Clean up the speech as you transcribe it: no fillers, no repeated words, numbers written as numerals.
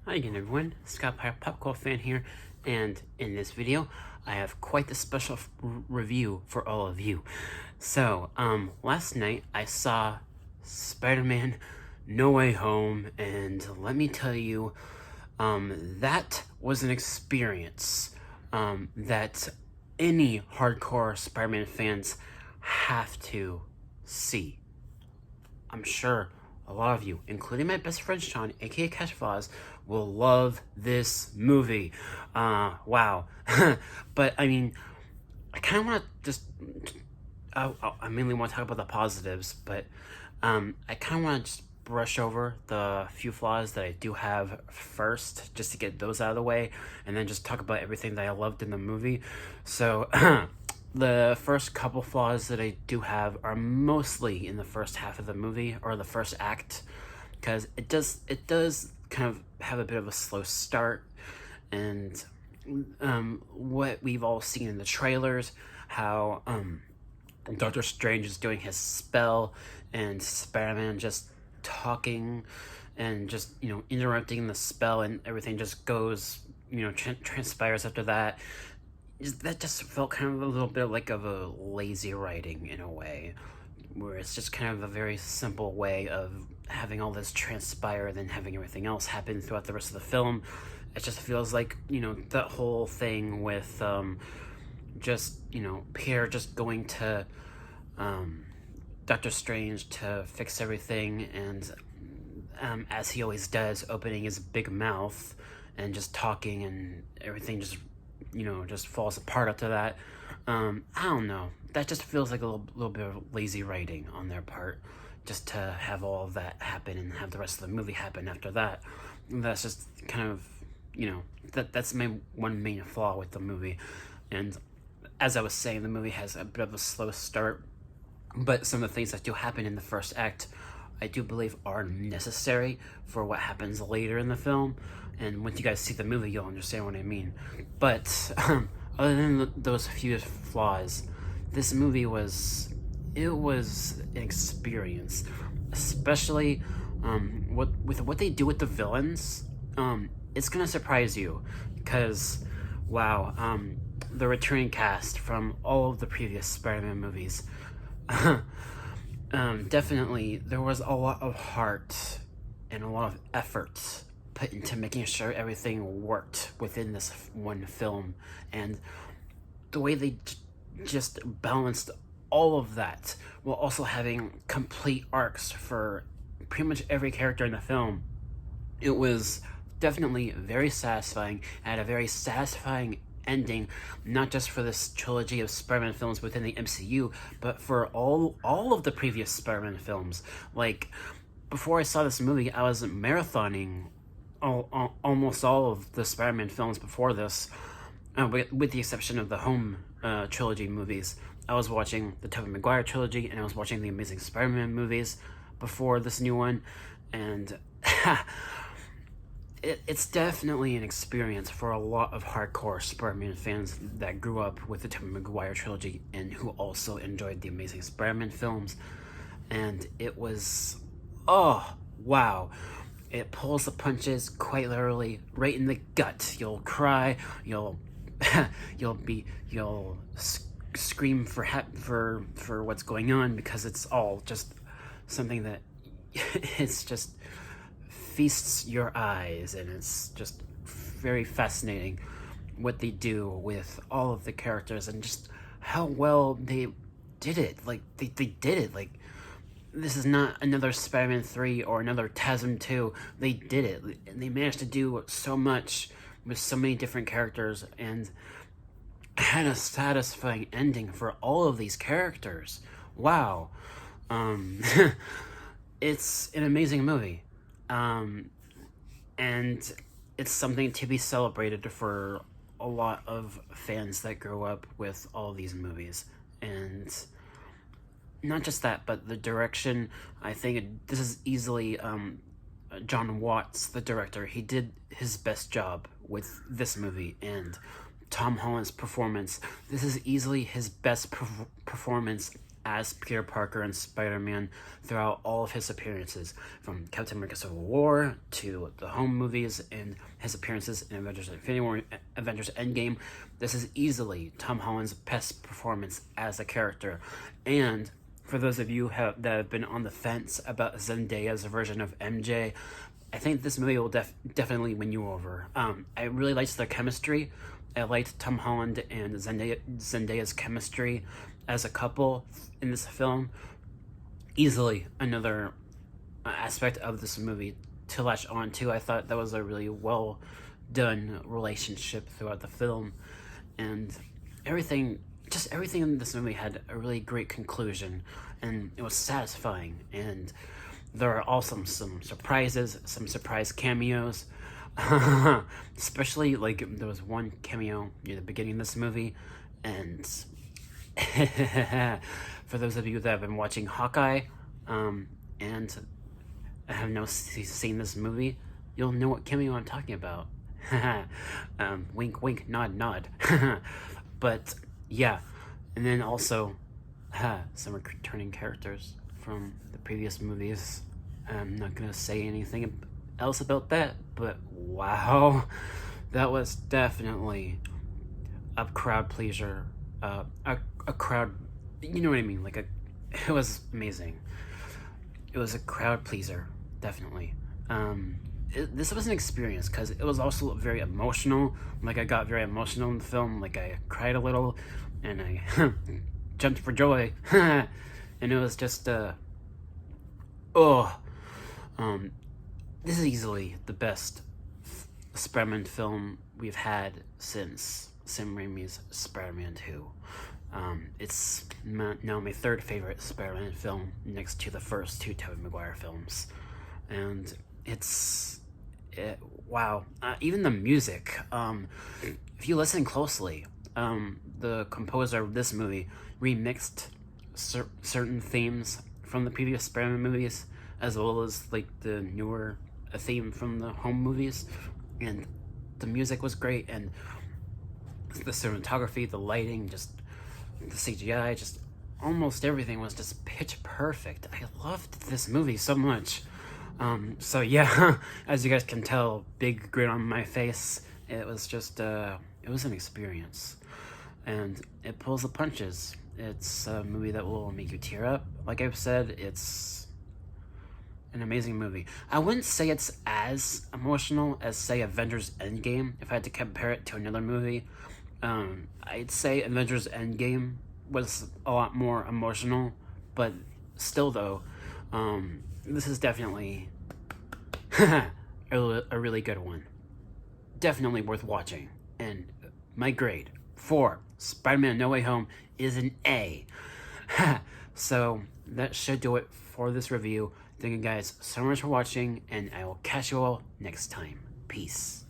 Hi again everyone, Scott Pye, Popcorn fan here, and in this video, I have quite the special review for all of you. So, last night I saw Spider-Man No Way Home, and let me tell you, that was an experience, that any hardcore Spider-Man fans have to see. I'm sure a lot of you, including my best friend Sean, aka Cash Foz, will love this movie. Wow. But I mean, I kind of want to just. I mainly want to talk about the positives, but I kind of want to just brush over the few flaws that I do have first, just to get those out of the way, and then just talk about everything that I loved in the movie. So, the first couple flaws that I do have are mostly in the first half of the movie, or the first act, because it does kind of have a bit of a slow start, and what we've all seen in the trailers, how Doctor Strange is doing his spell, and Spider-Man just talking and just, interrupting the spell, and everything just goes, transpires after that. That just felt kind of a little bit like of a lazy writing in a way, where it's just kind of a very simple way of having all this transpire, then having everything else happen throughout the rest of the film. It just feels like, that whole thing with just, Peter just going to Doctor Strange to fix everything, and as he always does, opening his big mouth and just talking, and everything just, just falls apart after that. I don't know. That just feels like a little bit of lazy writing on their part, just to have all of that happen and have the rest of the movie happen after that. That's just kind of, that's my one main flaw with the movie. And as I was saying, the movie has a bit of a slow start, but some of the things that do happen in the first act, I do believe, are necessary for what happens later in the film. And once you guys see the movie, you'll understand what I mean. But other than those few flaws, this movie was an experience, especially what they do with the villains. It's gonna surprise you, because wow, the returning cast from all of the previous Spider-Man movies. Definitely, there was a lot of heart and a lot of effort put into making sure everything worked within this one film, and the way they just balanced all of that while also having complete arcs for pretty much every character in the film. It was definitely very satisfying, and a very satisfying ending, not just for this trilogy of Spider-Man films within the MCU, but for all of the previous Spider-Man films. Like, before I saw this movie, I was marathoning almost all of the Spider-Man films before this, with the exception of the Home trilogy movies. I was watching the Tobey Maguire trilogy, and I was watching the Amazing Spider-Man movies before this new one, and it's definitely an experience for a lot of hardcore Spider-Man fans that grew up with the Tobey Maguire trilogy and who also enjoyed the Amazing Spider-Man films. And it was, oh, wow. It pulls the punches quite literally right in the gut. You'll cry, you'll you'll scream for what's going on, because it's all just something that it's just feasts your eyes, and it's just very fascinating what they do with all of the characters, and just how well they did it. Like, they did it. Like, this is not another Spider-Man 3 or another TASM 2. They did it, and they managed to do so much with so many different characters, and had a satisfying ending for all of these characters. Wow. It's an amazing movie. And it's something to be celebrated for a lot of fans that grew up with all these movies. And not just that, but the direction. I think this is easily John Watts, the director. He did his best job with this movie, and Tom Holland's performance. This is easily his best performance as Peter Parker and Spider-Man throughout all of his appearances, from Captain America Civil War to the home movies and his appearances in Avengers Infinity War, Avengers Endgame. This is easily Tom Holland's best performance as a character. And for those of you that have been on the fence about Zendaya's version of MJ, I think this movie will definitely win you over. I really liked their chemistry. I liked Tom Holland and Zendaya's chemistry as a couple in this film. Easily another aspect of this movie to latch on to. I thought that was a really well done relationship throughout the film, and everything in this movie had a really great conclusion, and it was satisfying. And there are also some surprises, some surprise cameos. Especially, like, there was one cameo near the beginning of this movie, and for those of you that have been watching Hawkeye, and have now seen this movie, you'll know what cameo I'm talking about. Wink, wink, nod, nod. But yeah, and then also some returning characters from the previous movies. I'm not gonna say anything else about that, but wow, that was definitely a crowd pleaser. A crowd, you know what I mean? Like, it was amazing. It was a crowd pleaser, definitely. This was an experience because it was also very emotional. Like, I got very emotional in the film. Like, I cried a little, and I jumped for joy. And it was just this is easily the best Spider-Man film we've had since Sam Raimi's Spider-Man 2. It's now my third favorite Spider-Man film, next to the first two Tobey Maguire films. And wow. Even the music, if you listen closely, the composer of this movie remixed certain themes from the previous Spider-Man movies, as well as, like, the newer theme from the home movies, and the music was great, and the cinematography, the lighting, just the CGI, just almost everything was just pitch perfect. I loved this movie so much. So yeah, as you guys can tell, big grin on my face. It was just it was an experience, and it pulls the punches. It's a movie that will make you tear up. Like I've said, it's an amazing movie. I wouldn't say it's as emotional as, say, Avengers Endgame, if I had to compare it to another movie. I'd say Avengers Endgame was a lot more emotional, but still, though, this is definitely a really good one. Definitely worth watching. And my grade for Spider-Man No Way Home is an A. So that should do it for this review. Thank you guys so much for watching, and I will catch you all next time. Peace.